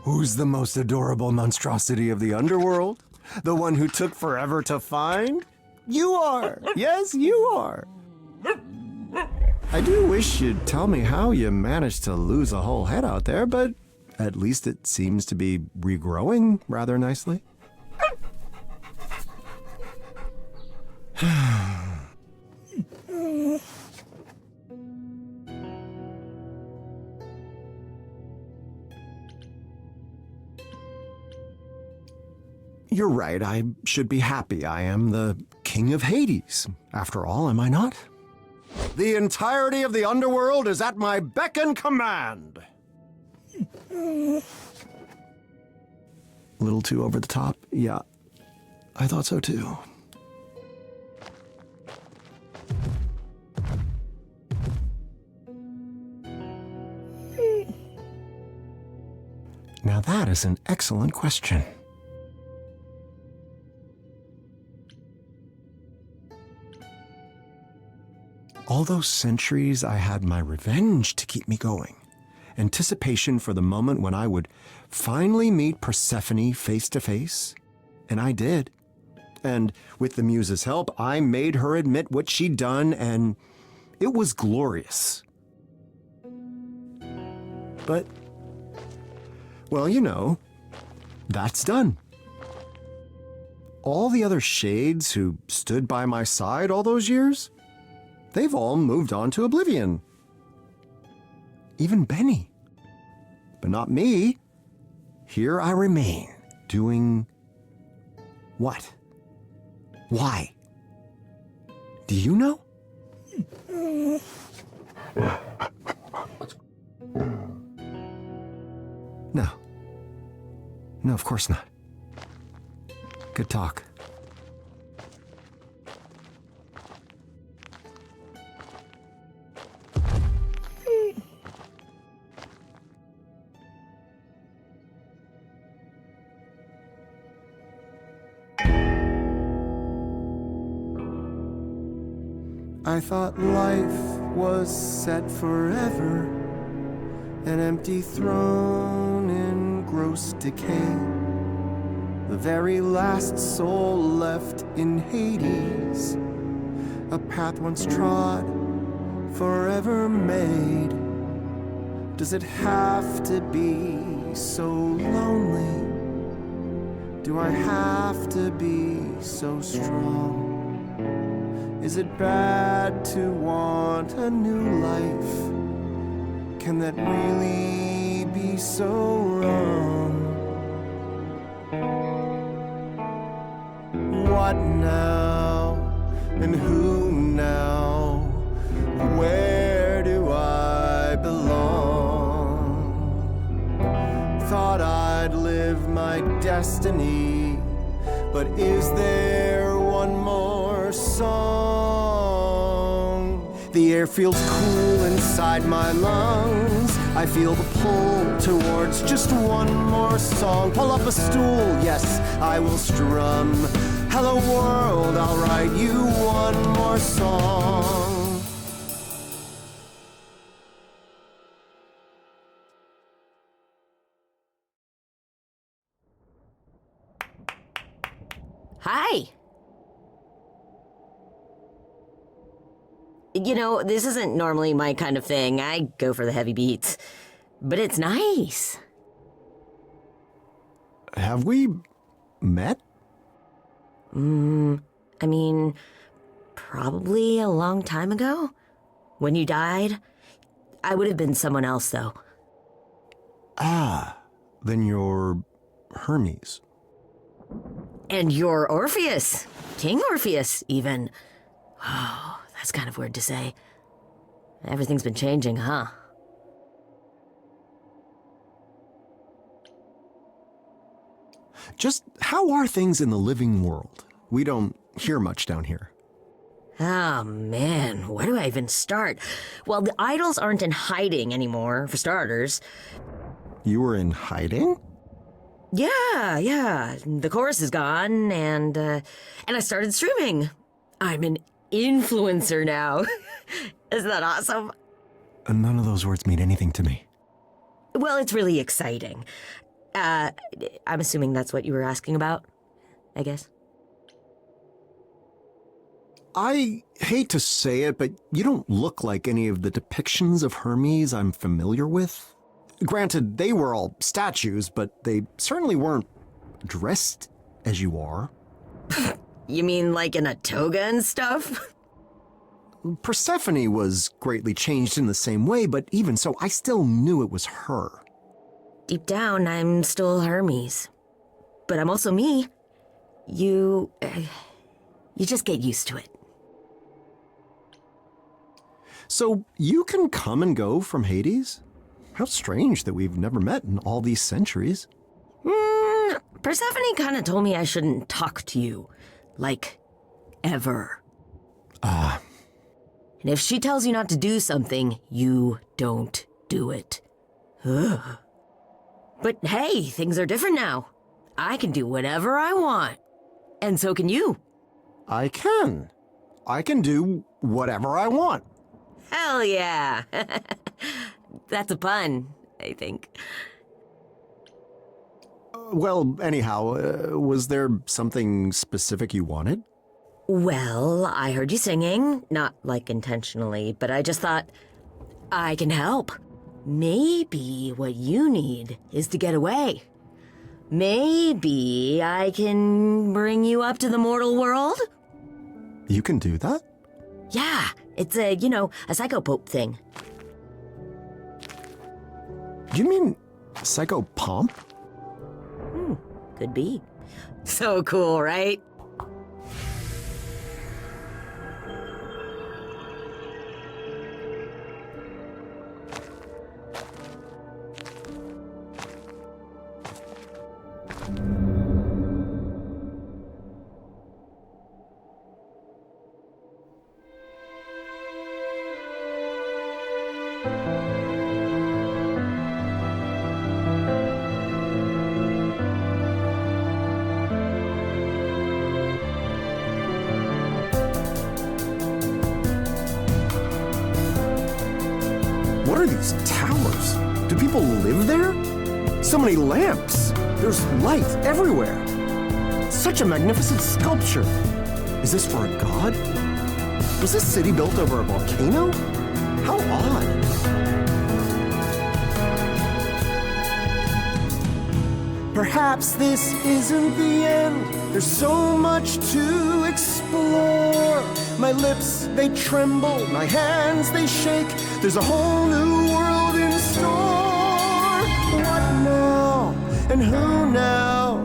Who's the most adorable monstrosity of the underworld? The one who took forever to find? You are! Yes, you are! I do wish you'd tell me how you managed to lose a whole head out there, but at least it seems to be regrowing rather nicely. You're right, I should be happy. I am the king of Hades. After all, am I not? The entirety of the underworld is at my beck and command. A little too over the top? Yeah, I thought so too. Now that is an excellent question. All those centuries I had my revenge to keep me going. Anticipation for the moment when I would finally meet Persephone face to face. And I did. And with the muse's help, I made her admit what she'd done, and it was glorious. But, well, you know, that's done. All the other shades who stood by my side all those years, they've all moved on to oblivion. Even Benny. But not me. Here I remain, doing what? Why? Do you know? No. No, of course not. Good talk. I thought life was set forever, an empty throne in gross decay, the very last soul left in Hades, a path once trod, forever made. Does it have to be so lonely? Do I have to be so strong? Is it bad to want a new life? Can that really be so wrong? What now? And who now? Where do I belong? Thought I'd live my destiny, but is there one more song? The air feels cool inside my lungs. I feel the pull towards just one more song. Pull up a stool, yes, I will strum. Hello world, I'll write you one more song. Hi. You know, this isn't normally my kind of thing. I go for the heavy beats. But it's nice. Have we met? I mean, probably a long time ago. When you died. I would have been someone else, though. Ah, then you're Hermes. And you're Orpheus. King Orpheus, even. Oh, that's kind of weird to say. Everything's been changing, huh? Just how are things in the living world? We don't hear much down here. Oh, man, where do I even start? Well, the idols aren't in hiding anymore, for starters. You were in hiding? Yeah. The chorus is gone, and I started streaming. I'm an influencer now. Isn't that awesome? None of those words mean anything to me. Well, it's really exciting. I'm assuming that's what you were asking about, I guess. I hate to say it, but you don't look like any of the depictions of Hermes I'm familiar with. Granted, they were all statues, but they certainly weren't dressed as you are. You mean like in a toga and stuff? Persephone was greatly changed in the same way, but even so, I still knew it was her. Deep down, I'm still Hermes. But I'm also me. You just get used to it. So you can come and go from Hades? How strange that we've never met in all these centuries. Persephone kind of told me I shouldn't talk to you. Like, ever. And if she tells you not to do something, you don't do it. Ugh. But hey, things are different now. I can do whatever I want. And so can you. I can. I can do whatever I want. Hell yeah. That's a pun, I think. Well, anyhow, was there something specific you wanted? Well, I heard you singing, not like intentionally, but I just thought, I can help. Maybe what you need is to get away. Maybe I can bring you up to the mortal world? You can do that? Yeah, it's a psychopope thing. You mean psychopomp? Could be. So cool, right? What are these towers? Do people live there? So many lamps. There's light everywhere. Such a magnificent sculpture. Is this for a god? Was this city built over a volcano? How odd. Perhaps this isn't the end. There's so much to explore. My lips, they tremble. My hands, they shake. There's a whole new world in store. What now? And who now?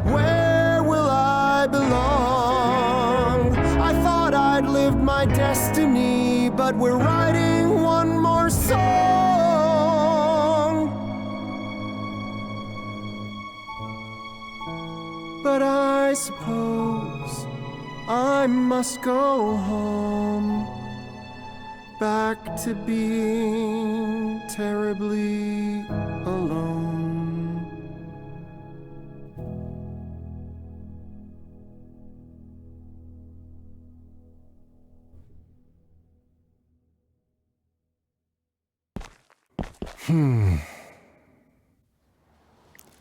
Where will I belong? I thought I'd lived my destiny, but we're writing one more song. But I suppose I must go home, back to being terribly alone.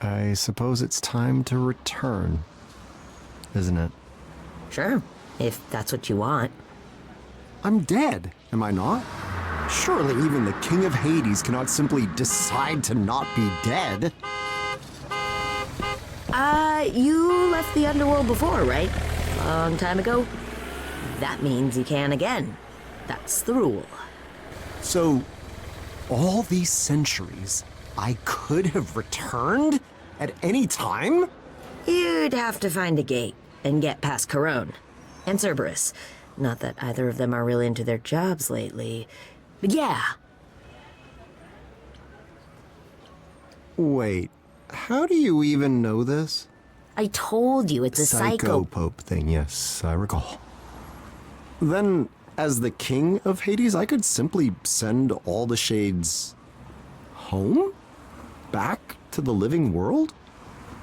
I suppose it's time to return, isn't it? Sure, if that's what you want. I'm dead, am I not? Surely even the King of Hades cannot simply decide to not be dead. You left the underworld before, right? Long time ago. That means you can again. That's the rule. So, all these centuries, I could have returned at any time? You'd have to find a gate and get past Corone and Cerberus. Not that either of them are really into their jobs lately. But yeah. Wait, how do you even know this? I told you it's a Psychopope thing, yes, I recall. Then, as the King of Hades, I could simply send all the shades home? Back to the living world?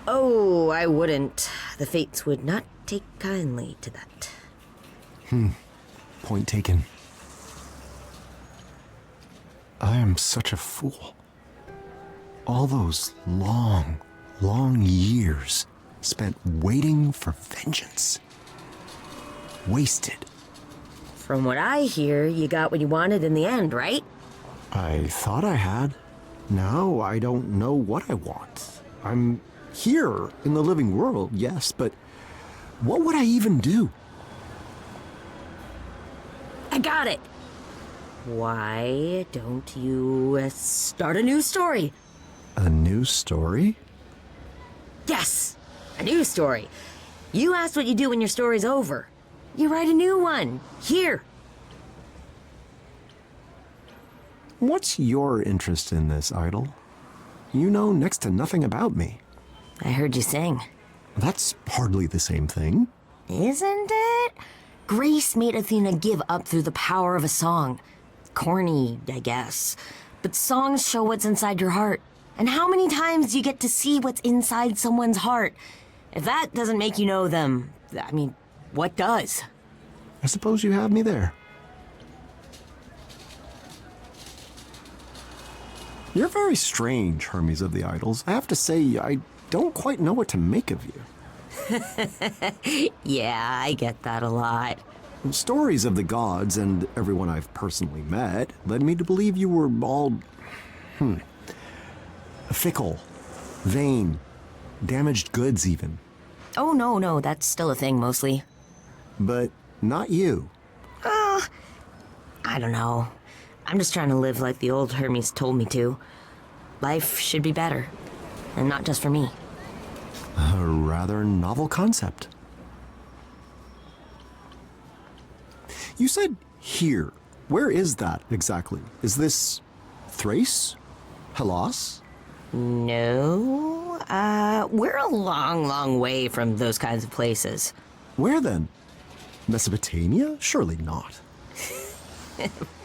Oh, I wouldn't. The fates would not take kindly to that. Point taken. I am such a fool. All those long, long years spent waiting for vengeance. Wasted. From what I hear, you got what you wanted in the end, right? I thought I had. Now I don't know what I want. I'm here in the living world, yes, but what would I even do? I got it! Why don't you start a new story? A new story? Yes, a new story. You asked what you do when your story's over. You write a new one. Here. What's your interest in this, Idol? You know next to nothing about me. I heard you sing. That's hardly the same thing. Isn't it? Grace made Athena give up through the power of a song. Corny, I guess. But songs show what's inside your heart. And how many times do you get to see what's inside someone's heart? If that doesn't make you know them, I mean, what does? I suppose you have me there. You're very strange, Hermes of the Idols. I have to say, I don't quite know what to make of you. Yeah, I get that a lot. Stories of the gods and everyone I've personally met led me to believe you were all, fickle, vain, damaged goods even. Oh, no, that's still a thing mostly. But not you. I don't know. I'm just trying to live like the old Hermes told me to. Life should be better. And not just for me. A rather novel concept. You said here. Where is that exactly? Is this Thrace? Hellas? No, we're a long way from those kinds of places. Where then? Mesopotamia? Surely not.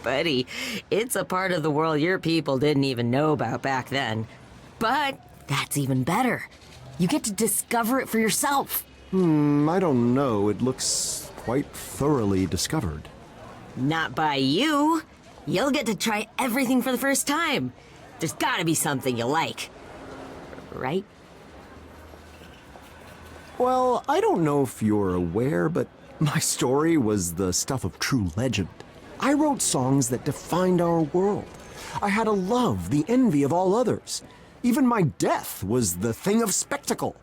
Buddy, it's a part of the world your people didn't even know about back then. But that's even better. You get to discover it for yourself. I don't know. It looks quite thoroughly discovered. Not by you. You'll get to try everything for the first time. There's gotta be something you like. Right? Well, I don't know if you're aware, but my story was the stuff of true legend. I wrote songs that defined our world. I had a love, the envy of all others. Even my death was the thing of spectacle.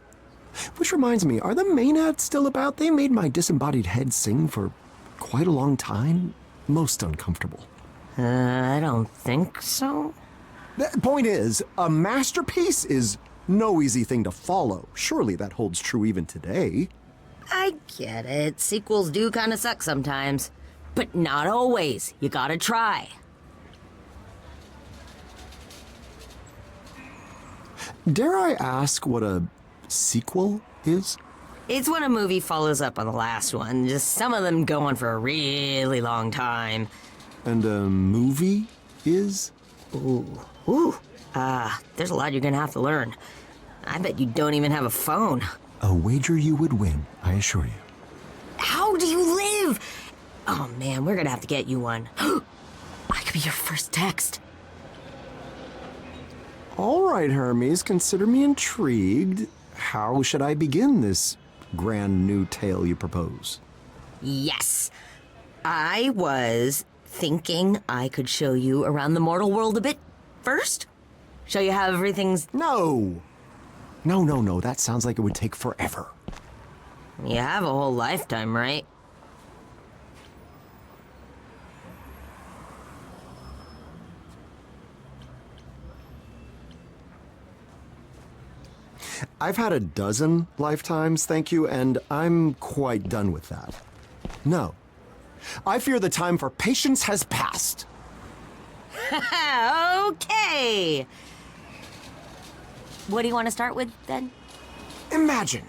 Which reminds me, are the Maenads still about? They made my disembodied head sing for quite a long time. Most uncomfortable. I don't think so. The point is, a masterpiece is no easy thing to follow. Surely that holds true even today. I get it. Sequels do kind of suck sometimes. But not always. You gotta try. Dare I ask what a sequel is? It's when a movie follows up on the last one. Just some of them go on for a really long time. And a movie is? Ooh. There's a lot you're gonna have to learn. I bet you don't even have a phone. A wager you would win, I assure you. How do you live? Oh man, we're gonna have to get you one. I could be your first text. All right, Hermes, consider me intrigued. How should I begin this grand new tale you propose? Yes. I was thinking I could show you around the mortal world a bit first. Show you how everything's... No, that sounds like it would take forever. You have a whole lifetime, right? I've had a dozen lifetimes, thank you, and I'm quite done with that. No. I fear the time for patience has passed. Okay. What do you want to start with, then? Imagine,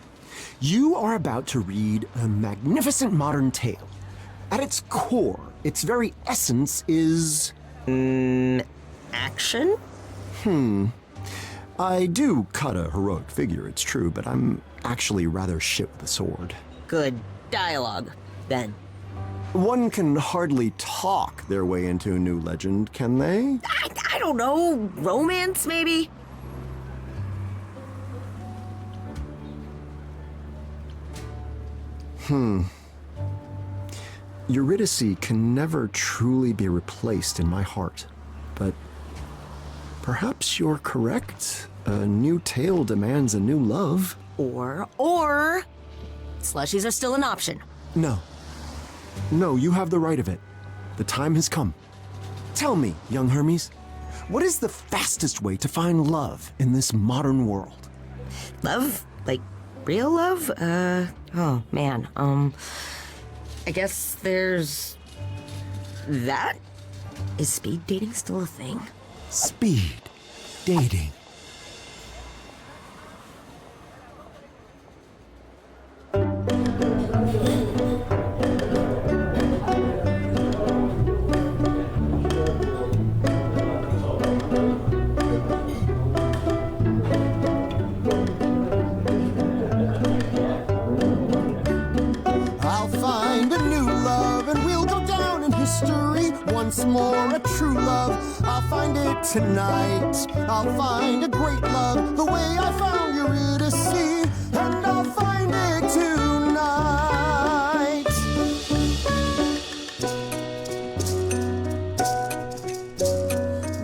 you are about to read a magnificent modern tale. At its core, its very essence is... Action? I do cut a heroic figure, it's true, but I'm actually rather shit with a sword. Good dialogue, then. One can hardly talk their way into a new legend, can they? I don't know. Romance, maybe? Eurydice can never truly be replaced in my heart, but perhaps you're correct. A new tale demands a new love. Or, slushies are still an option. No. No, you have the right of it. The time has come. Tell me, young Hermes, what is the fastest way to find love in this modern world? Love? Like, real love? Oh, man. I guess there's... that? Is speed dating still a thing? Speed dating. Once more a true love, I'll find it tonight. I'll find a great love the way I found Eurydice, and I'll find it tonight.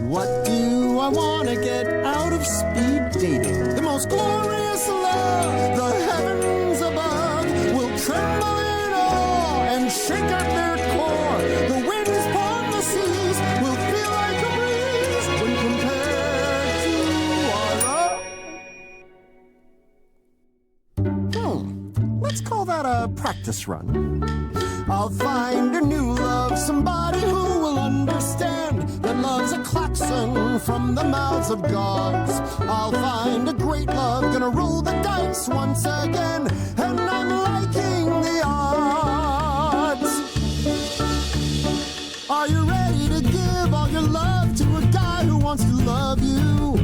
What do I want to get out of speed dating? The most glorious love, the heavens above will tremble in awe and shake at their core. The winds upon the seas will feel like a breeze when compared to our love. Let's call that a practice run. I'll find a new love, somebody who will understand that love's a klaxon from the mouths of gods. I'll find a great love, gonna roll the dice once again, and I'm liking the odds. Are you ready to give all your love to a guy who wants to love you?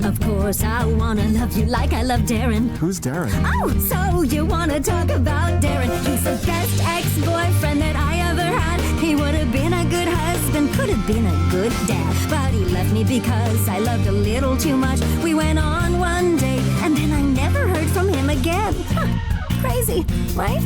Of course, I wanna love you like I love Darren. Who's Darren? Oh, so you wanna talk about Darren? He's the best ex-boyfriend that I ever had. He would have been a good husband, could have been a good dad. But he left me because I loved a little too much. We went on one date, and then I never heard from him again. Huh, crazy, right?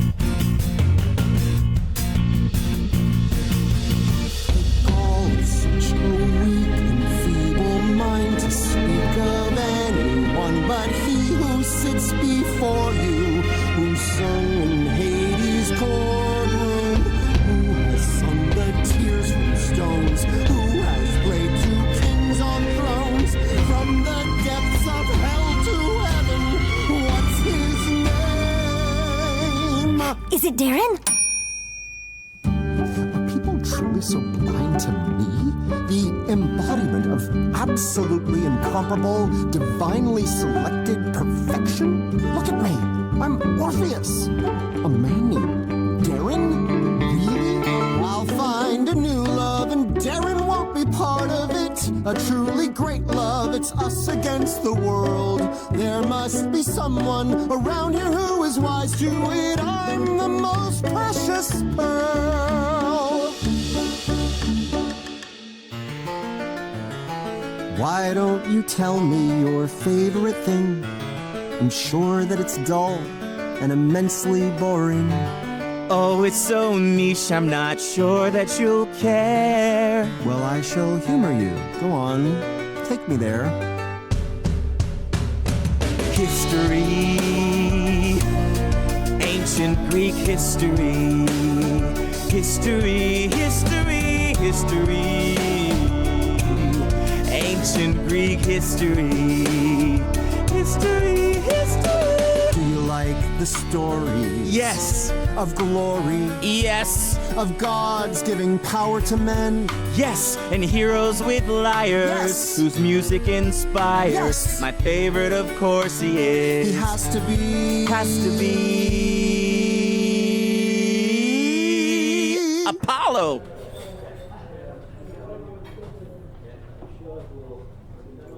Such a weak and feeble mind to speak of anyone but he who sits before you, who sung in Hades' courtroom, who has sung the tears from stones, who has played to kings on thrones, from the depths of hell to heaven. What's his name? Is it Darren? Truly so blind to me? The embodiment of absolutely incomparable, divinely selected perfection? Look at me. I'm Orpheus. A man named Darren? Really? I'll find a new love and Darren won't be part of it. A truly great love, it's us against the world. There must be someone around here who is wise to it. I'm the most precious pearl. Why don't you tell me your favorite thing? I'm sure that it's dull and immensely boring. Oh, it's so niche, I'm not sure that you'll care. Well, I shall humor you. Go on, take me there. History, ancient Greek history. History, history, history. Ancient Greek history. History, history. Do you like the stories? Yes. Of glory? Yes. Of gods giving power to men? Yes. And heroes with lyres. Yes. Whose music inspires. Yes. My favorite, of course, he is. He has to be. Apollo.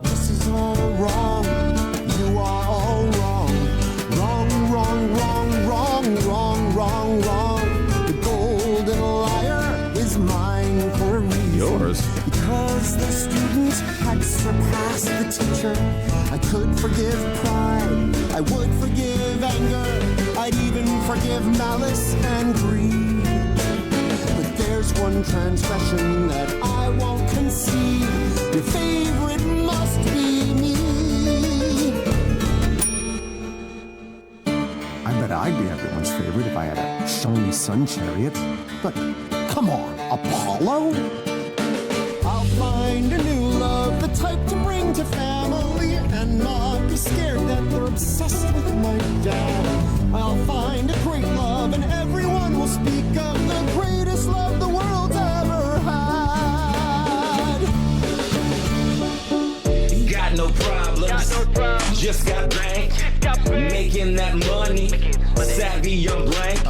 This is all wrong. You are all wrong. Wrong, wrong, wrong, wrong, wrong, wrong, wrong. The golden lyre is mine. mine for a reason. Yours? Because the student had surpassed the teacher. I could forgive pride, I would forgive anger, I'd even forgive malice and greed. But there's one transgression that I won't concede. Your favorite must be me. I bet I'd be everyone's favorite if I had a shiny sun chariot. But come on, Apollo? I'll find a new love, the type to bring to family, and not be scared that they're obsessed with my dad. I'll find a great love, and everyone will speak of the greatest love the world's ever had. Got no problems, just got bank, making that money, savvy young blank.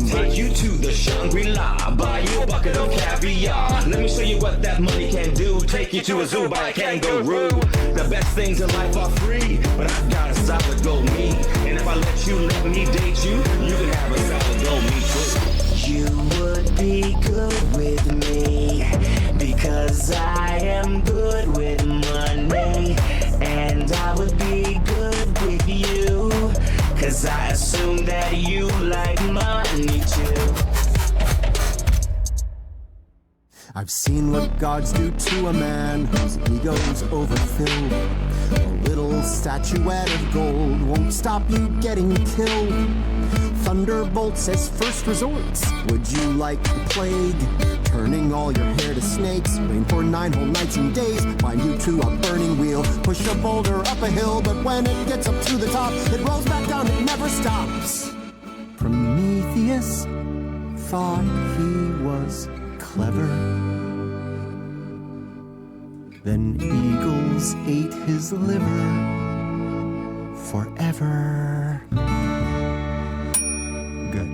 Take you to the Shangri-La, buy you a bucket of caviar. Let me show you what that money can do. Take you to a zoo, buy a kangaroo. The best things in life are free, but I've got a solid gold me. And if I let me date you, you can have a solid gold me too. You would be good with me, because I am good with money. And I would be good with you, cause I assume that you like money too. I've seen what gods do to a man whose ego's overfilled. A little statuette of gold won't stop you getting killed. Thunderbolts as first resorts. Would you like the plague? Turning all your hair to snakes. Rain for 9 whole nights and days. Bind you to a burning wheel. Push a boulder up a hill, but when it gets up to the top, it rolls back down, it never stops. Prometheus thought he was clever. Then eagles ate his liver forever. Good.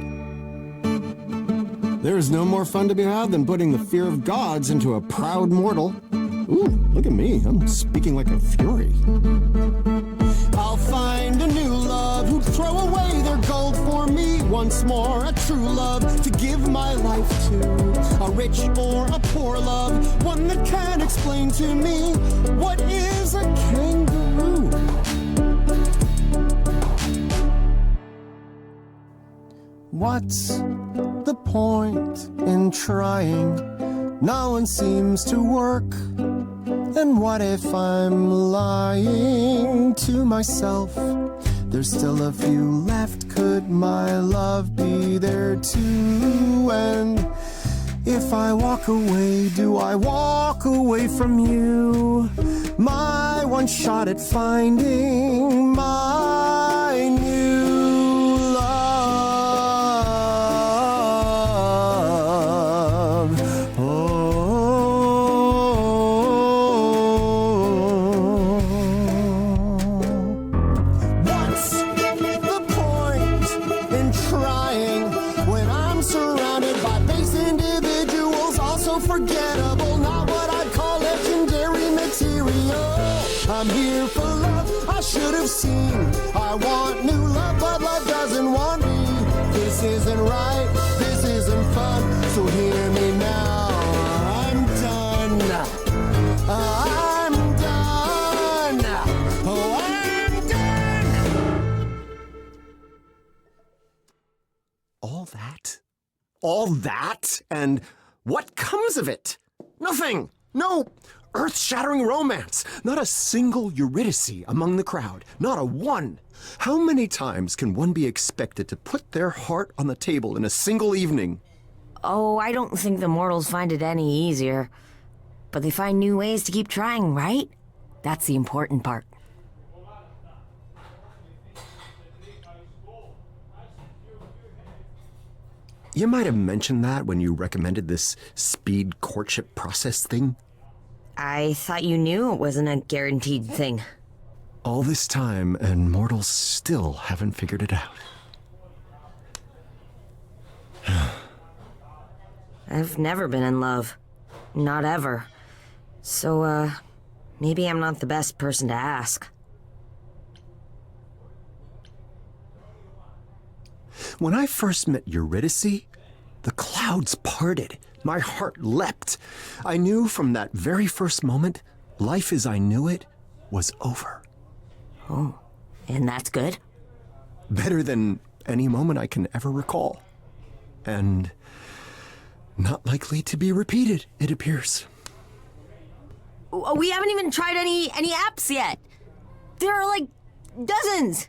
There is no more fun to be had than putting the fear of gods into a proud mortal. Ooh, look at me. I'm speaking like a fury. I'll find a new love who'd throw away their gold for me once more. A true love to give my life to. A rich or a poor love, one that can explain to me what is a kangaroo. What's the point in trying? No one seems to work. And what if I'm lying to myself? There's still a few left. Could my love be there too? And if I walk away, do I walk away from you? My one shot at finding my new love. Forgettable, not what I'd call legendary material. I'm here for love, I should have seen. I want new love, but love doesn't want me. This isn't right, this isn't fun, so hear me now. I'm done. I'm done. Oh, I'm done. All that? All that? And what comes of it? Nothing. No earth-shattering romance. Not a single Eurydice among the crowd. Not a one. How many times can one be expected to put their heart on the table in a single evening? Oh, I don't think the mortals find it any easier. But they find new ways to keep trying, right? That's the important part. You might have mentioned that when you recommended this speed courtship process thing. I thought you knew it wasn't a guaranteed thing. All this time, and mortals still haven't figured it out. I've never been in love. Not ever. So, maybe I'm not the best person to ask. When I first met Eurydice, the clouds parted. My heart leapt. I knew from that very first moment, life as I knew it was over. Oh, and that's good? Better than any moment I can ever recall. And not likely to be repeated, it appears. We haven't even tried any apps yet. There are like dozens.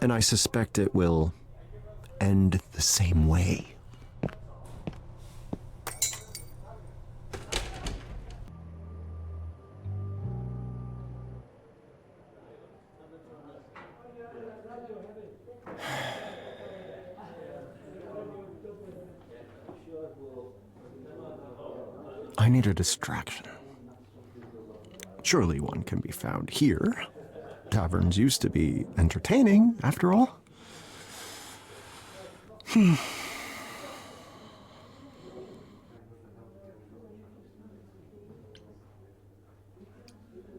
And I suspect it will end the same way. I need a distraction. Surely one can be found here. Taverns used to be entertaining, after all.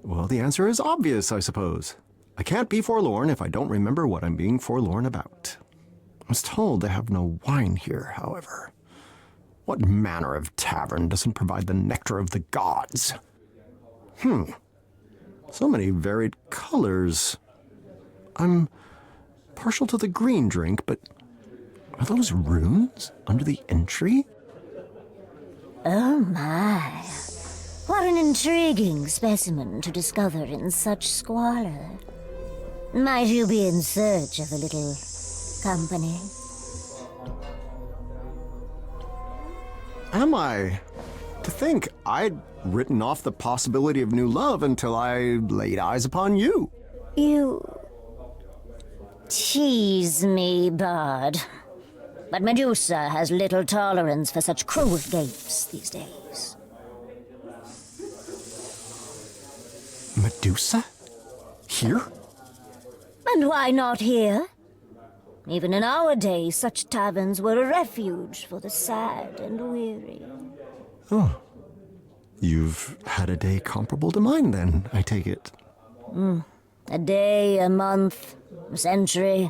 Well, the answer is obvious, I suppose. I can't be forlorn if I don't remember what I'm being forlorn about. I was told they have no wine here, however. What manner of tavern doesn't provide the nectar of the gods? So many varied colors. I'm partial to the green drink, but are those runes under the entry? Oh my. What an intriguing specimen to discover in such squalor. Might you be in search of a little company? Am I? To think I'd written off the possibility of new love until I laid eyes upon you. You tease me, Bard. But Medusa has little tolerance for such cruel gapes these days. Medusa? Here? And why not here? Even in our day, such taverns were a refuge for the sad and weary. Oh. You've had a day comparable to mine, then, I take it. A day, a month, a century.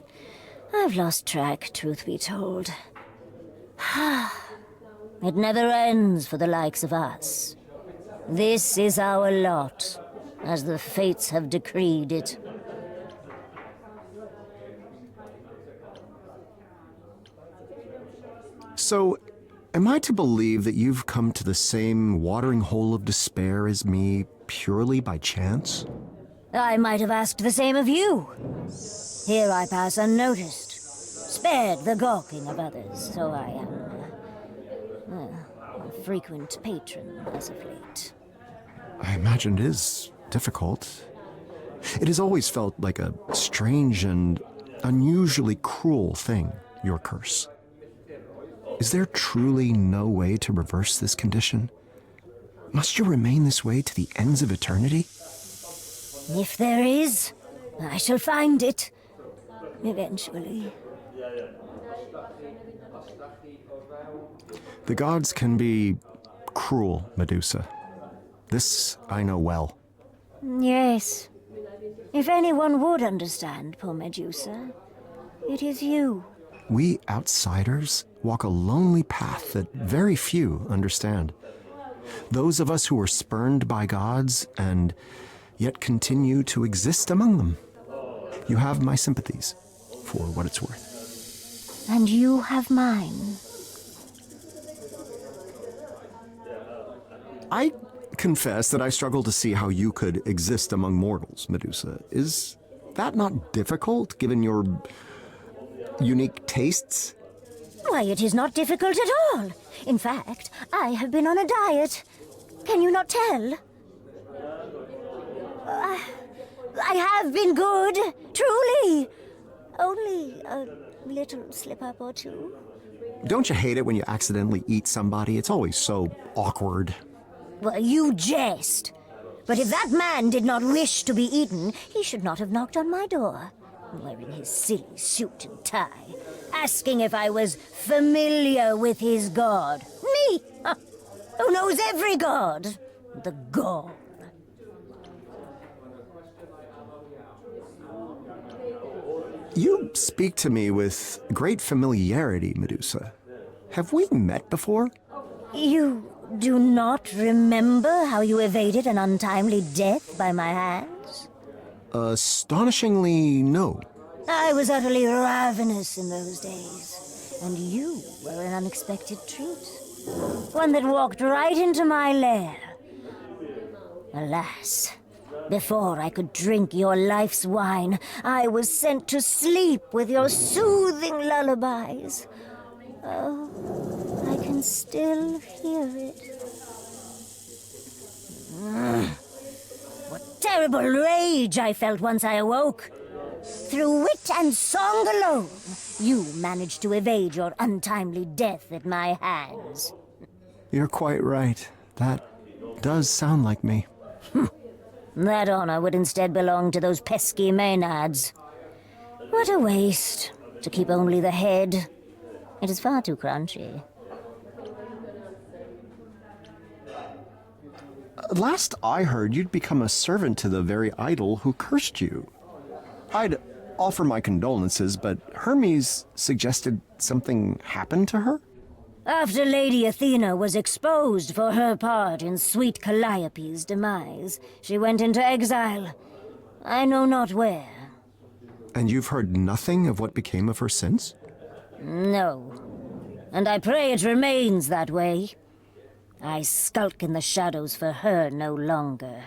I've lost track, truth be told. It never ends for the likes of us. This is our lot, as the fates have decreed it. So, am I to believe that you've come to the same watering hole of despair as me purely by chance? I might have asked the same of you. Here I pass unnoticed, spared the gawking of others, so I am a frequent patron as of late. I imagine it is difficult. It has always felt like a strange and unusually cruel thing, your curse. Is there truly no way to reverse this condition? Must you remain this way to the ends of eternity? If there is, I shall find it. Eventually. The gods can be cruel, Medusa. This I know well. Yes. If anyone would understand poor Medusa, it is you. We outsiders walk a lonely path that very few understand. Those of us who are spurned by gods and yet continue to exist among them. You have my sympathies, for what it's worth. And you have mine. I confess that I struggle to see how you could exist among mortals, Medusa. Is that not difficult, given your unique tastes? Why, it is not difficult at all. In fact, I have been on a diet. Can you not tell? I have been good, truly. Only a little slip-up or two. Don't you hate it when you accidentally eat somebody? It's always so awkward. Well, you jest. But if that man did not wish to be eaten, he should not have knocked on my door, wearing his silly suit and tie, asking if I was familiar with his god. Me? Who knows every god? The god. You speak to me with great familiarity, Medusa. have we met before? You do not remember how you evaded an untimely death by my hands? Astonishingly, no. I was utterly ravenous in those days, and you were an unexpected treat. One that walked right into my lair. Alas, before I could drink your life's wine, I was sent to sleep with your soothing lullabies. Oh, I can still hear it. What terrible rage I felt once I awoke. Through wit and song alone, you managed to evade your untimely death at my hands. You're quite right. That does sound like me. That honor would instead belong to those pesky Maenads. What a waste, to keep only the head. It is far too crunchy. Last I heard, you'd become a servant to the very idol who cursed you. I'd offer my condolences, but Hermes suggested something happened to her? After Lady Athena was exposed for her part in sweet Calliope's demise, she went into exile. I know not where. And you've heard nothing of what became of her since? No. And I pray it remains that way. I skulk in the shadows for her no longer.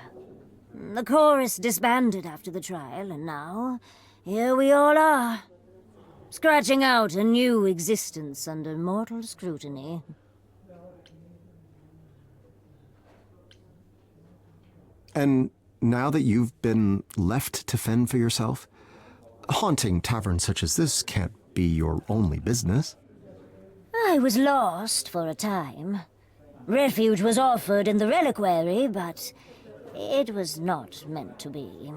The chorus disbanded after the trial, and now, here we all are. Scratching out a new existence under mortal scrutiny. And now that you've been left to fend for yourself, haunting taverns such as this can't be your only business. I was lost for a time. Refuge was offered in the reliquary, but it was not meant to be.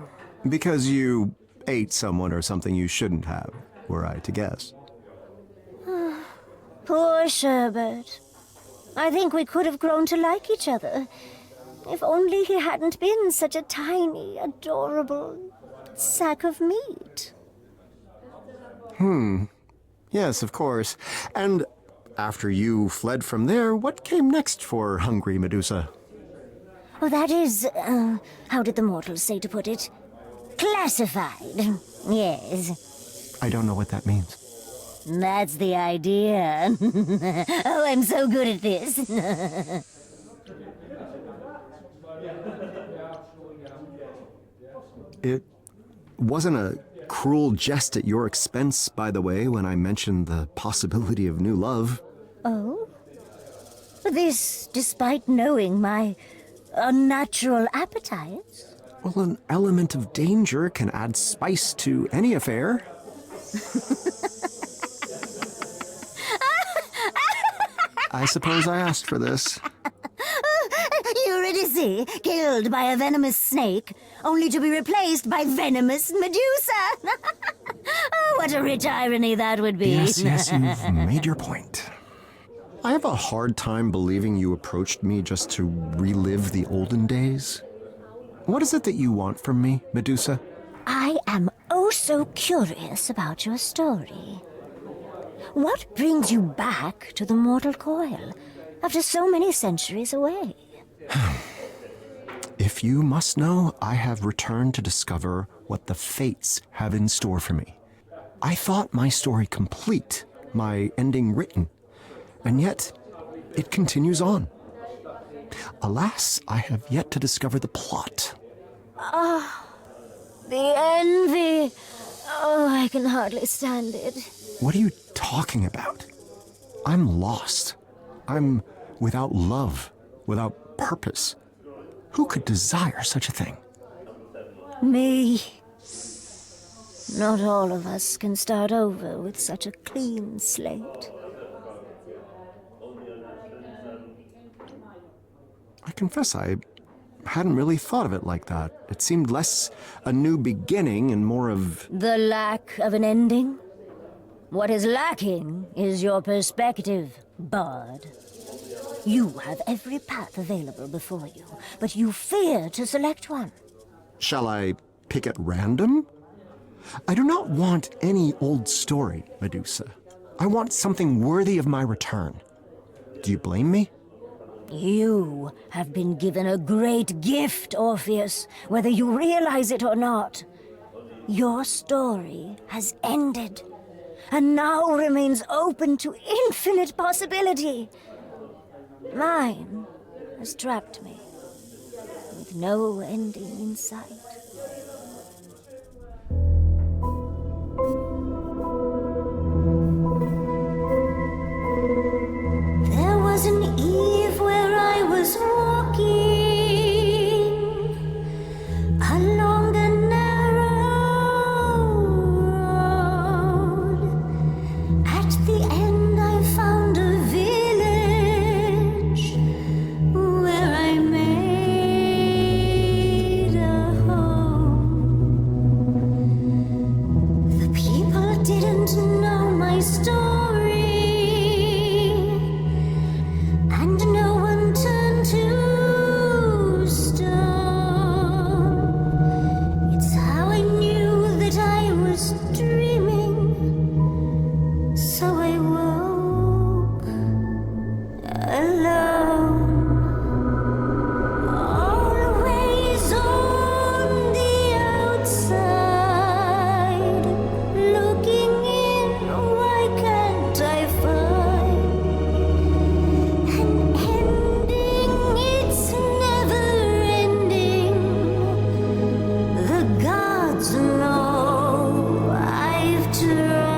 Because you ate someone or something you shouldn't have, were I to guess. Poor Sherbert. I think we could have grown to like each other. If only he hadn't been such a tiny, adorable sack of meat. Yes, of course. And after you fled from there, what came next for hungry Medusa? Oh, that is, how did the mortals say to put it? Classified. Yes. I don't know what that means. That's the idea. Oh, I'm so good at this. It wasn't a cruel jest at your expense, by the way, when I mentioned the possibility of new love. Oh? This despite knowing my unnatural appetites? Well, an element of danger can add spice to any affair. I suppose I asked for this. Eurydice, killed by a venomous snake, only to be replaced by venomous Medusa. Oh, what a rich irony that would be. Yes, you've made your point. I have a hard time believing you approached me just to relive the olden days. What is it that you want from me, Medusa? I am oh so curious about your story. What brings you back to the mortal coil after so many centuries away? If you must know, I have returned to discover what the fates have in store for me. I thought my story complete, my ending written, and yet it continues on. Alas, I have yet to discover the plot. The envy. Oh, I can hardly stand it. What are you talking about? I'm lost. I'm without love, without purpose. Who could desire such a thing? Me. Not all of us can start over with such a clean slate. I confess I hadn't really thought of it like that. It seemed less a new beginning and more of... The lack of an ending? What is lacking is your perspective, Bard. You have every path available before you, but you fear to select one. Shall I pick at random? I do not want any old story, Medusa. I want something worthy of my return. Do you blame me? You have been given a great gift, Orpheus, whether you realize it or not. Your story has ended, and now remains open to infinite possibility. Mine has trapped me, with no ending in sight. There was an eve where I was walking along a narrow road. At the end I found a village where I made a home. The people didn't know my story, and no one turned to stone. It's how I knew that I was dreaming, so I woke alone. Always on the outside, looking in, why can't I find an ending? It's never ending. The gods know I've tried.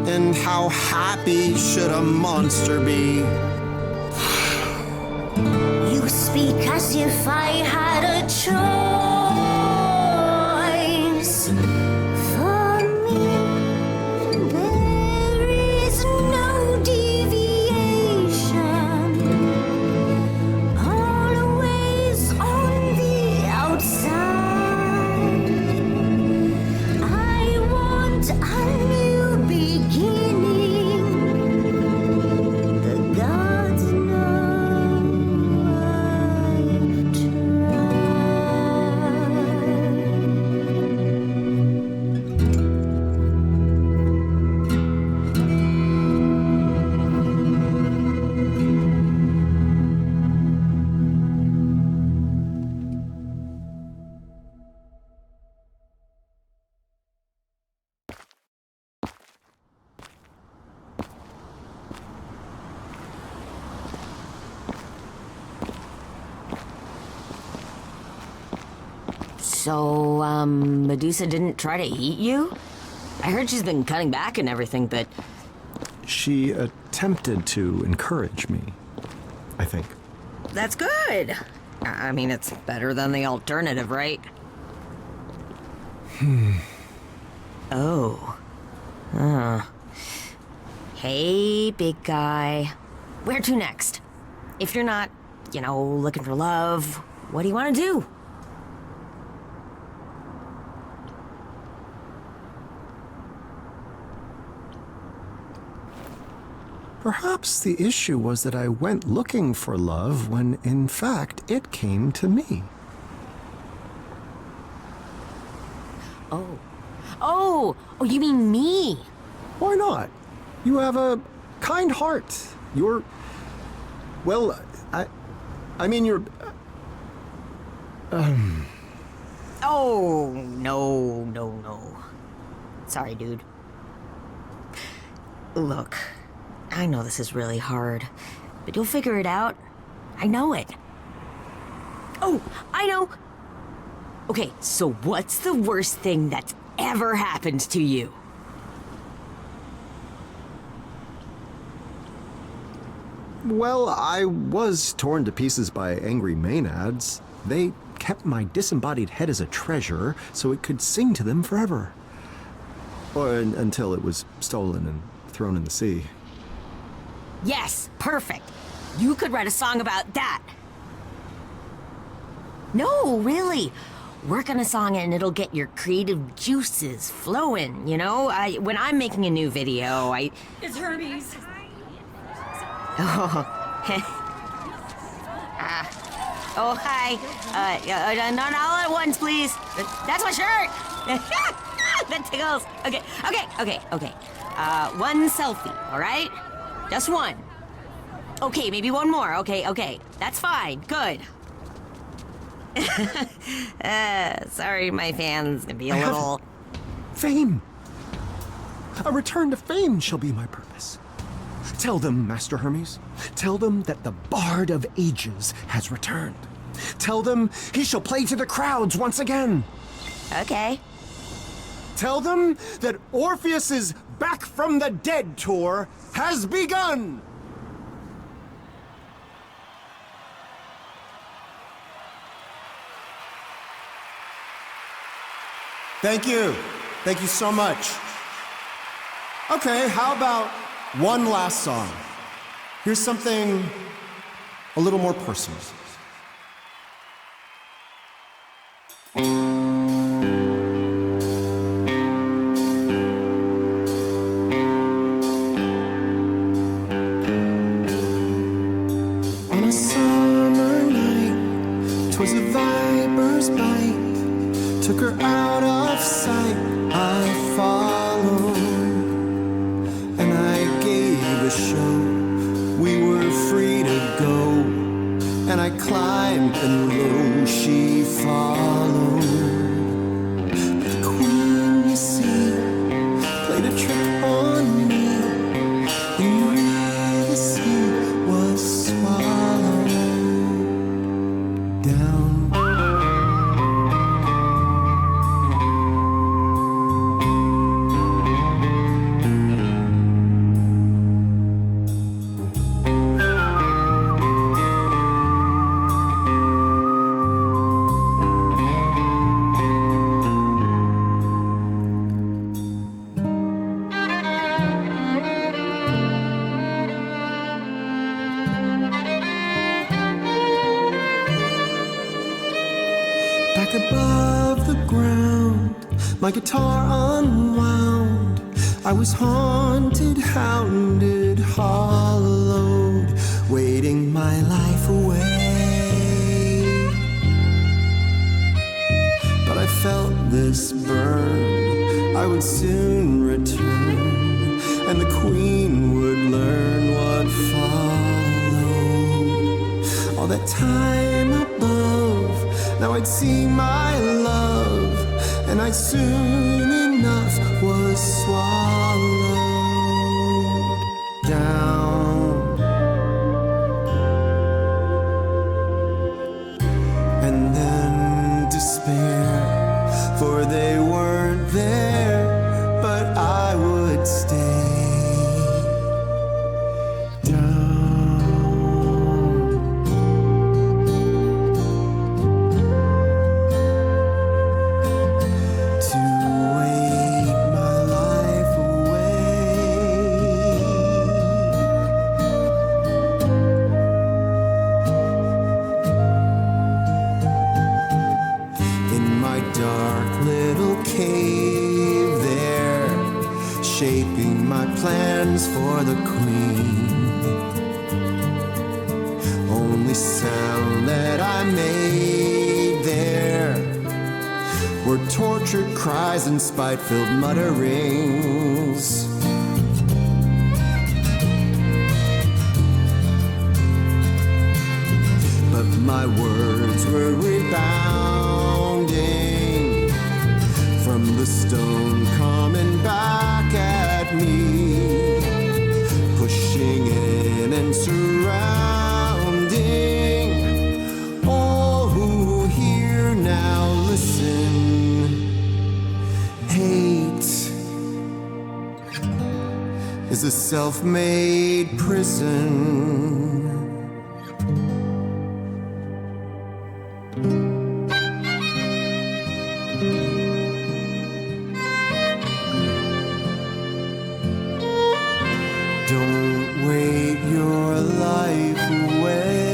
And how happy should a monster be? You speak as if I had a choice. For me, there is no deviation. Always on the outside. I want a new beginning. The gods know I've So, Medusa didn't try to eat you? I heard she's been cutting back and everything, but She attempted to encourage me, I think. that's good. I mean, it's better than the alternative, right? Oh. Hey, big guy. Where to next? If you're not, looking for love, what do you want to do? Perhaps the issue was that I went looking for love when, in fact, it came to me. Oh, you mean me? Why not? You have a kind heart. You're... Well, I mean, you're... Oh, no. Sorry, dude. Look, I know this is really hard, but you'll figure it out. I know it. Oh, I know. Okay, so what's the worst thing that's ever happened to you? Well, I was torn to pieces by angry maenads. They kept my disembodied head as a treasure so it could sing to them forever. Or until it was stolen and thrown in the sea. Yes, perfect. You could write a song about that. No, really. Work on a song and it'll get your creative juices flowing, when I'm making a new video, It's Hermes. Oh, hi. Not all at once, please. That's my shirt. That tickles. Okay. One selfie, all right? Just one. Okay, maybe one more. Okay. That's fine. Good. Sorry, my fans can be a little... Fame. A return to fame shall be my purpose. Tell them, Master Hermes. Tell them that the Bard of Ages has returned. Tell them he shall play to the crowds once again. Okay. Tell them that Orpheus's Back from the Dead tour has begun. Thank you. Thank you so much. Okay, how about one last song? Here's something a little more personal. On a summer night, 'twas a viper's bite. Took her out of sight, I followed, and I gave a show. We were free to go, and I climbed, and lo, she followed. The queen, you see, played a trick on me, and Ulysses was swallowed down. Back above the ground, my guitar unwound. I was haunted, hounded, hollowed, waiting my life away. But I felt this burn, I would soon return, and the queen would learn what followed. All that time above, now I'd see my love, and I soon enough was swallowed down. And then despair, for they weren't there, but I would stay down. Dark little cave there, shaping my plans for the queen. Only sound that I made there were tortured cries and spite-filled mutterings. But my words were rebounding from the stone coming back at me, pushing in and surrounding all who hear now listen. Hate is a self-made prison. Don't wait your life away.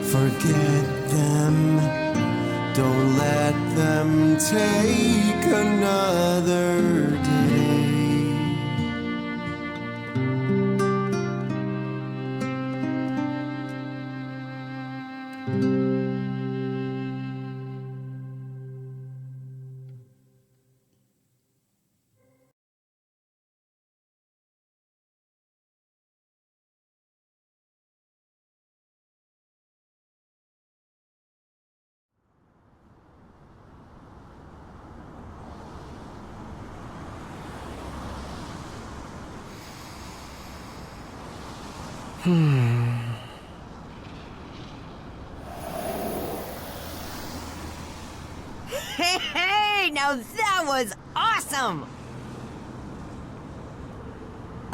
Forget them, Don't let them take another day. Hey, now that was awesome!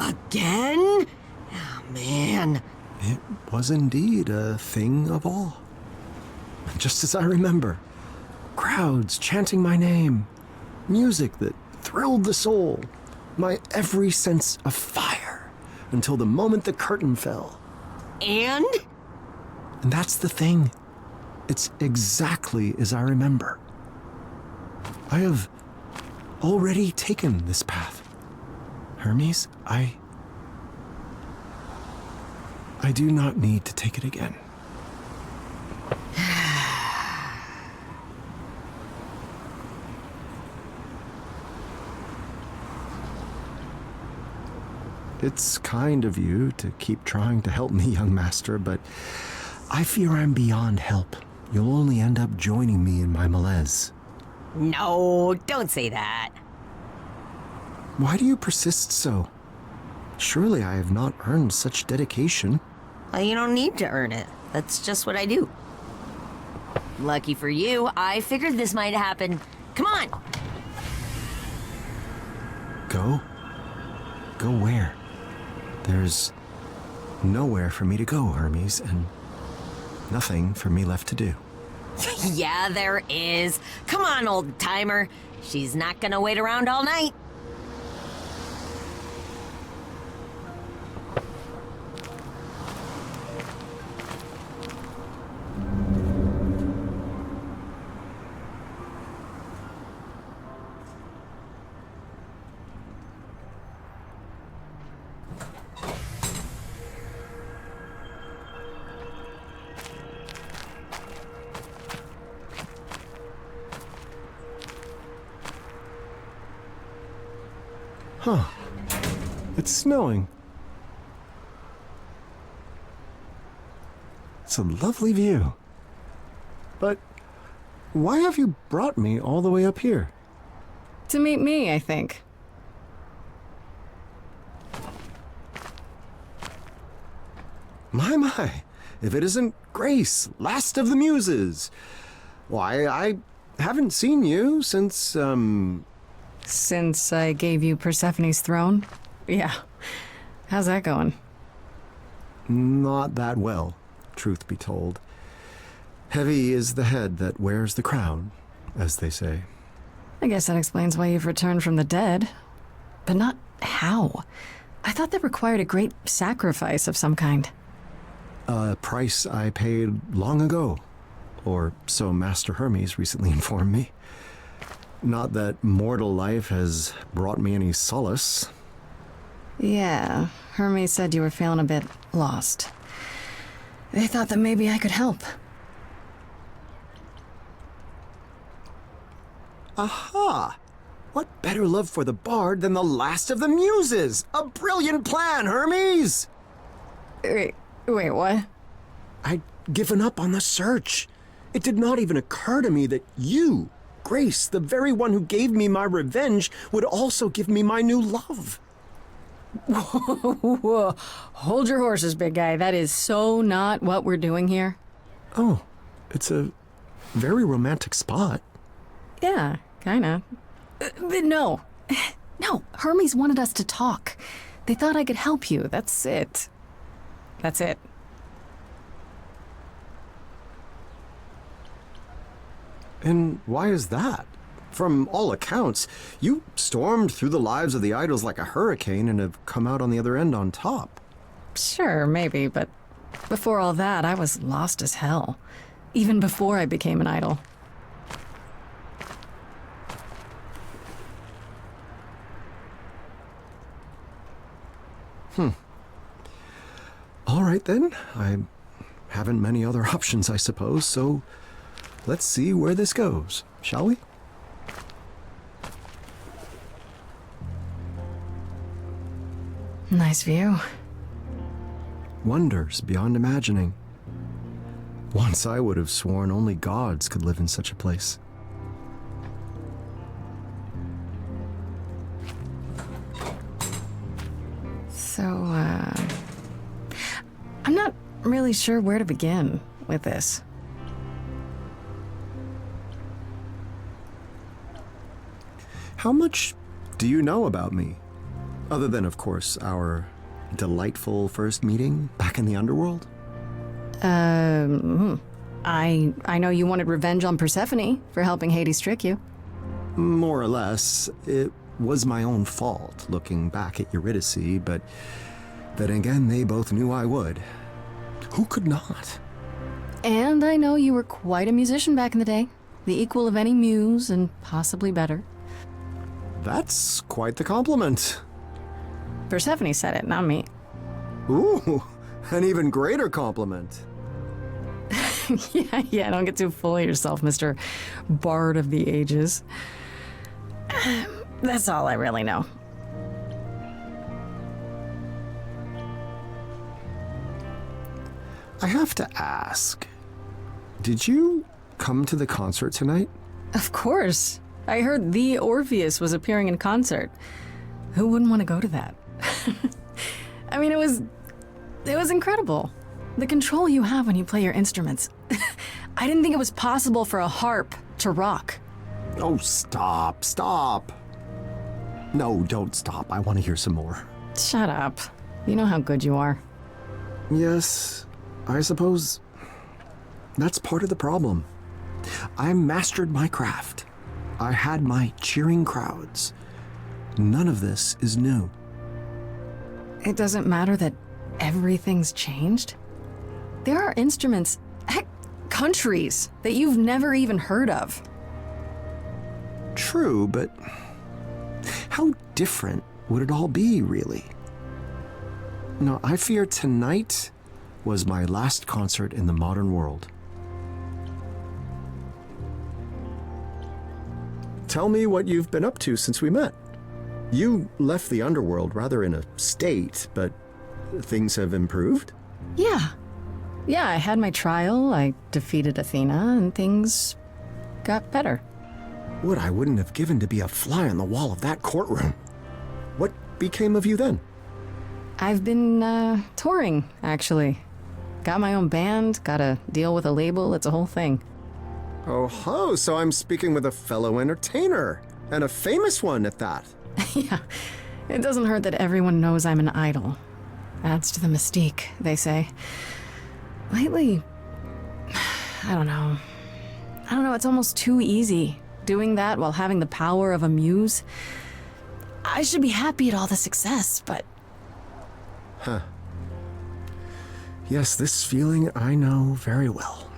Again? Oh, man. It was indeed a thing of awe. Just as I remember. Crowds chanting my name. Music that thrilled the soul. My every sense afire. Until the moment the curtain fell. And? And that's the thing. It's exactly as I remember. I have already taken this path. Hermes, I do not need to take it again. It's kind of you to keep trying to help me, young master, but I fear I'm beyond help. You'll only end up joining me in my malaise. No, don't say that. Why do you persist so? Surely I have not earned such dedication. Well, you don't need to earn it. That's just what I do. Lucky for you, I figured this might happen. Come on! Go? Go where? There's nowhere for me to go, Hermes, and nothing for me left to do. Yeah, there is. Come on, old timer. She's not gonna wait around all night. Huh. It's snowing. It's a lovely view. But why have you brought me all the way up here? To meet me, I think. My, if it isn't Grace, last of the muses. Why, I haven't seen you since, Since I gave you Persephone's throne? Yeah. How's that going? not that well, truth be told. Heavy is the head that wears the crown, as they say. I guess that explains why you've returned from the dead. But not how. I thought that required a great sacrifice of some kind. A price I paid long ago, or so Master Hermes recently informed me. Not that mortal life has brought me any solace. Yeah, Hermes said you were feeling a bit lost. They thought that maybe I could help. Aha! What better love for the bard than the last of the muses? A brilliant plan, Hermes! Wait, what? I'd given up on the search. It did not even occur to me that you, Grace, the very one who gave me my revenge, would also give me my new love. Whoa, hold your horses, big guy. That is so not what we're doing here. Oh, it's a very romantic spot. Yeah, kinda. But no. No, Hermes wanted us to talk. They thought I could help you. That's it. That's it. And why is that? From all accounts, you stormed through the lives of the idols like a hurricane and have come out on the other end on top. Sure, maybe, but before all that, I was lost as hell. Even before I became an idol. All right then, I haven't many other options, I suppose, so let's see where this goes, shall we? Nice view. Wonders beyond imagining. Once I would have sworn only gods could live in such a place. So, I'm not really sure where to begin with this. How much do you know about me? Other than, of course, our delightful first meeting back in the underworld? I know you wanted revenge on Persephone for helping Hades trick you. More or less. It was my own fault, looking back at Eurydice, but then again, they both knew I would. Who could not? And I know you were quite a musician back in the day. The equal of any muse, and possibly better. That's quite the compliment. Persephone said it, not me. Ooh, an even greater compliment. Yeah, don't get too full of yourself, Mr. Bard of the Ages. That's all I really know. I have to ask, did you come to the concert tonight? Of course. I heard the Orpheus was appearing in concert. Who wouldn't want to go to that? I mean, it was incredible. The control you have when you play your instruments. I didn't think it was possible for a harp to rock. Oh, stop. No, don't stop. I want to hear some more. Shut up. You know how good you are. Yes, I suppose that's part of the problem. I mastered my craft. I had my cheering crowds. None of this is new. It doesn't matter that everything's changed. There are instruments, heck, countries that you've never even heard of. True, but how different would it all be, really? No, I fear tonight was my last concert in the modern world. Tell me what you've been up to since we met. You left the underworld rather in a state, but things have improved? Yeah, I had my trial, I defeated Athena, and things got better. What I wouldn't have given to be a fly on the wall of that courtroom. What became of you then? I've been, touring, actually. Got my own band, got a deal with a label, it's a whole thing. Oh ho, so I'm speaking with a fellow entertainer, and a famous one at that. Yeah, it doesn't hurt that everyone knows I'm an idol. Adds to the mystique, they say. Lately, I don't know, it's almost too easy, doing that while having the power of a muse. I should be happy at all the success, but... Yes, this feeling I know very well.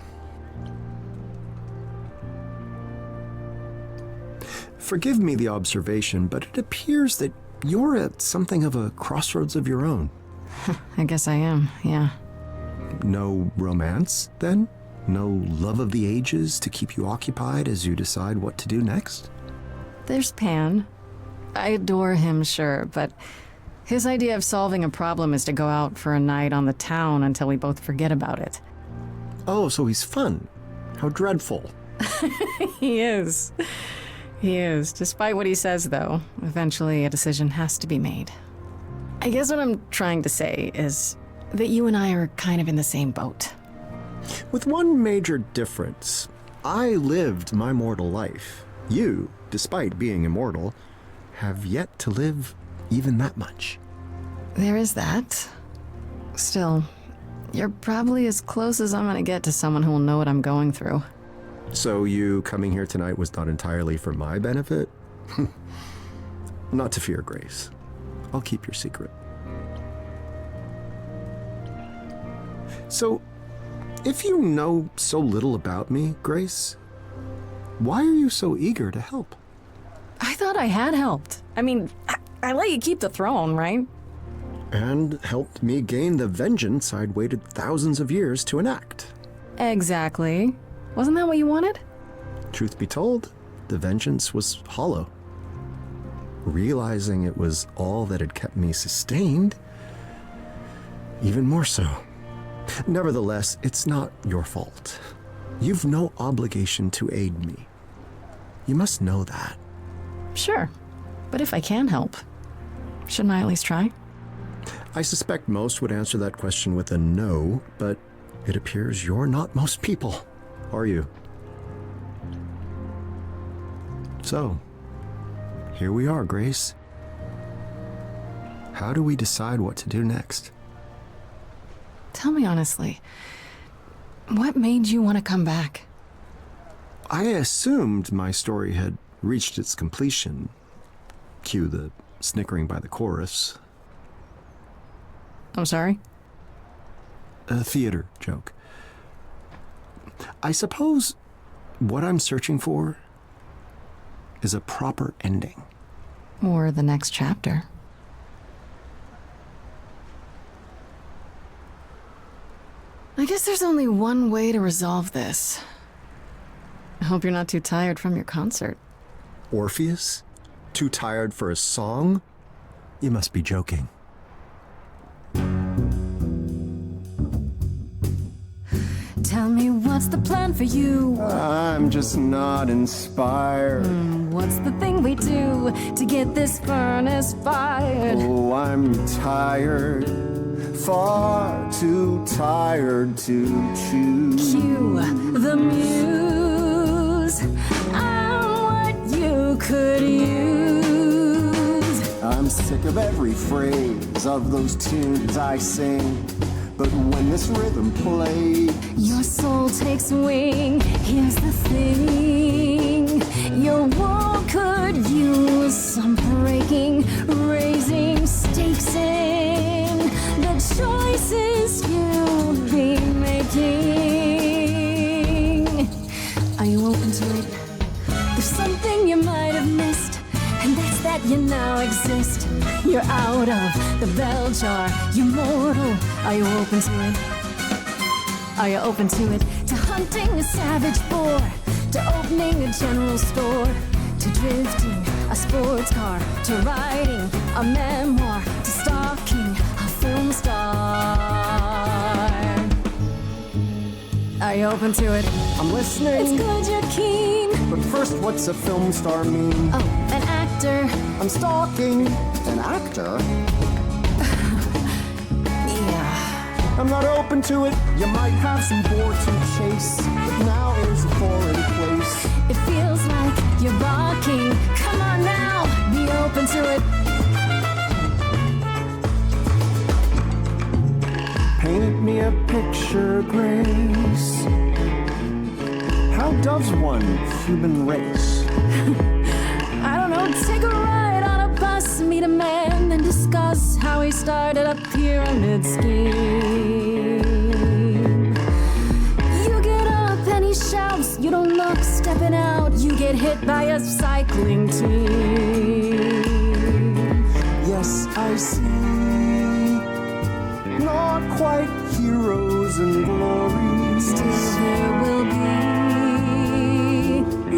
Forgive me the observation, but it appears that you're at something of a crossroads of your own. I guess I am, yeah. No romance, then? No love of the ages to keep you occupied as you decide what to do next? There's Pan. I adore him, sure, but his idea of solving a problem is to go out for a night on the town until we both forget about it. Oh, so he's fun. How dreadful. He is. He is. Despite what he says, though, eventually a decision has to be made. I guess what I'm trying to say is that you and I are kind of in the same boat. With one major difference. I lived my mortal life. You, despite being immortal, have yet to live even that much. There is that. Still, you're probably as close as I'm gonna get to someone who will know what I'm going through. So you coming here tonight was not entirely for my benefit? Not to fear, Grace. I'll keep your secret. So, if you know so little about me, Grace, why are you so eager to help? I thought I had helped. I mean, I let you keep the throne, right? And helped me gain the vengeance I'd waited thousands of years to enact. Exactly. Wasn't that what you wanted? Truth be told, the vengeance was hollow. Realizing it was all that had kept me sustained, even more so. Nevertheless, it's not your fault. You've no obligation to aid me. You must know that. Sure. But if I can help, shouldn't I at least try? I suspect most would answer that question with a no, but it appears you're not most people, are you? So, here we are, Grace. How do we decide what to do next? Tell me honestly, what made you want to come back? I assumed my story had reached its completion. Cue the snickering by the chorus. I'm sorry? A theater joke. I suppose what I'm searching for is a proper ending. Or the next chapter. I guess there's only one way to resolve this. I hope you're not too tired from your concert. Orpheus? Too tired for a song? You must be joking. Tell me what's the plan for you? I'm just not inspired. What's the thing we do to get this furnace fired? Oh, I'm tired. Far too tired to choose. Cue the muse. I'm what you could use. I'm sick of every phrase of those tunes I sing. But when this rhythm plays, Your soul takes wing. Here's the thing. Your wall could use some breaking, raising stakes in the choices you'll be making. Are you open to it? There's something you might have missed, and that's that you now exist. You're out of the bell jar, you're mortal. Are you open to it? Are you open to it? To hunting a savage boar, to opening a general store, to drifting a sports car, to writing a memoir, to stalking a film star. Are you open to it? I'm listening. It's good you're keen. But first, what's a film star mean? Oh, an actor. I'm stalking an actor. Yeah. I'm not open to it. You might have some boar to chase, but now is a foreign place. It feels like you're barking. Come on now, be open to it. Paint me a picture, Grace. How does one human race? I don't know, take a ride on a bus, meet a man, and discuss how he started a pyramid scheme. You get up and he shouts, you don't look, stepping out, you get hit by a cycling team. Yes, I see. Not quite heroes and glory. Still there will be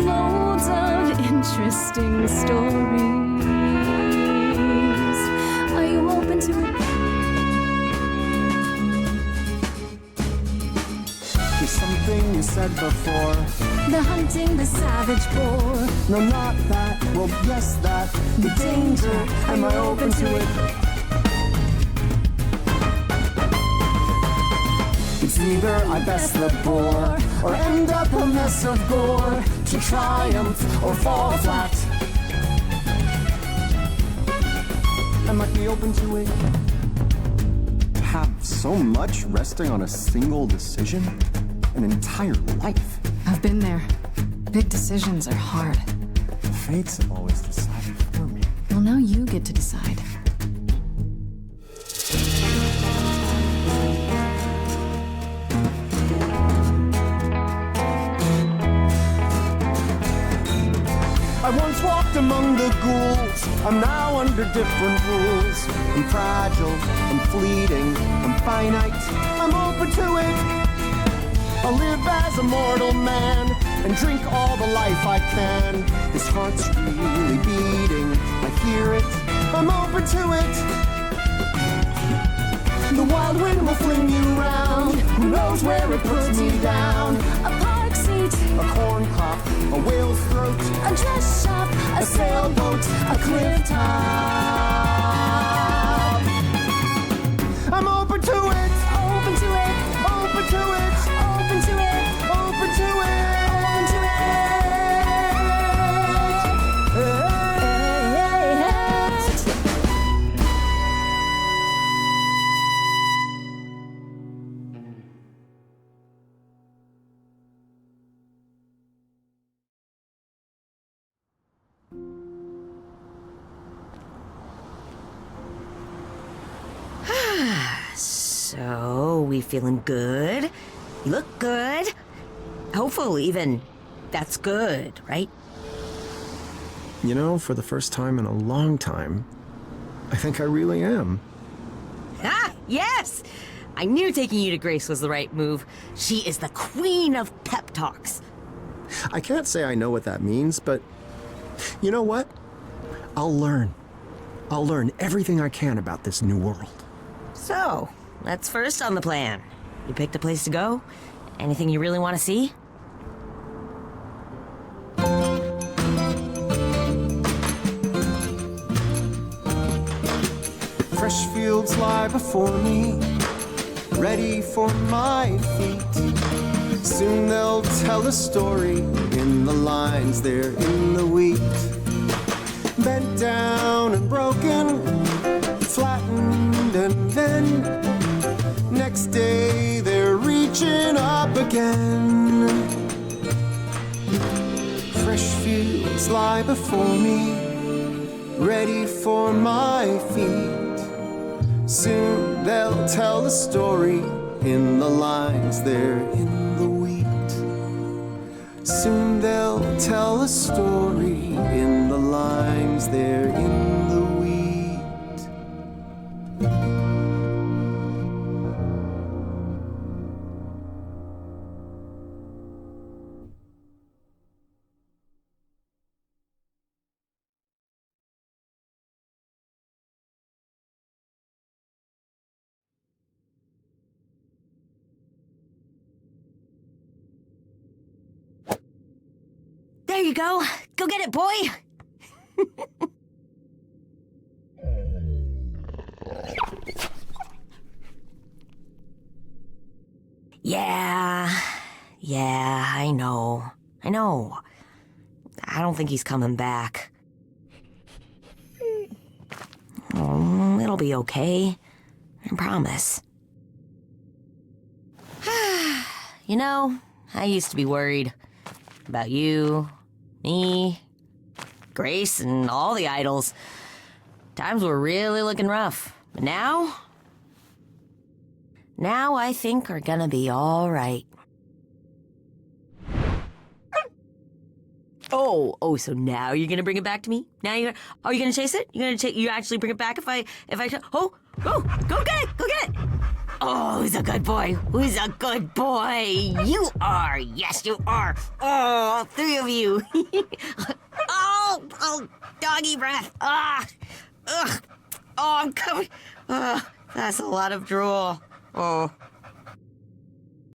loads of interesting stories. Are you open to it? There's something you said before. The hunting the savage boar. No, not that. Well, yes, that. The danger. Am I open to it? It's either I best the boar or end up a mess of gore, to triumph or fall flat. I might be open to it. Have so much resting on a single decision? An entire life? I've been there. Big decisions are hard. The fates have always decided for me. Well, now you get to decide. I once walked among the ghouls, I'm now under different rules. I'm fragile, I'm fleeting, I'm finite, I'm open to it. I'll live as a mortal man and drink all the life I can. This heart's really beating, I hear it, I'm open to it. The wild wind will fling you round, who knows where it puts me down. A park seat, A corn crop, a whale's throat, a dress shop, a sailboat, a cliff top. I'm open to it, open to it, open to it, open to it, open to it. open to it. So, we feeling good? You look good? Hopeful, even. That's good, right? You know, for the first time in a long time, I think I really am. Ah, yes! I knew taking you to Grace was the right move. She is the queen of pep talks. I can't say I know what that means, but you know what? I'll learn. I'll learn everything I can about this new world. So, that's first on the plan. You picked a place to go? Anything you really want to see? Fresh fields lie before me, ready for my feet. Soon they'll tell a story in the lines there in the wheat. Bent down and broken, flattened, and then next day they're reaching up again. Fresh fields lie before me, ready for my feet. Soon they'll tell a story in the lines there in the wheat. Soon they'll tell a story in the lines there in the wheat. There you go. Go get it, boy. Yeah, I know. I don't think he's coming back. Oh, it'll be okay. I promise. You know, I used to be worried about you, me, Grace, and all the idols. Times were really looking rough. But now I think are gonna be all right. Oh, so now you're gonna bring it back to me? Now you're gonna chase it? You actually bring it back if I go get it! Oh, who's a good boy? You are, yes you are. Oh, three of you. oh, doggy breath. Oh, I'm covered. That's a lot of drool. Oh.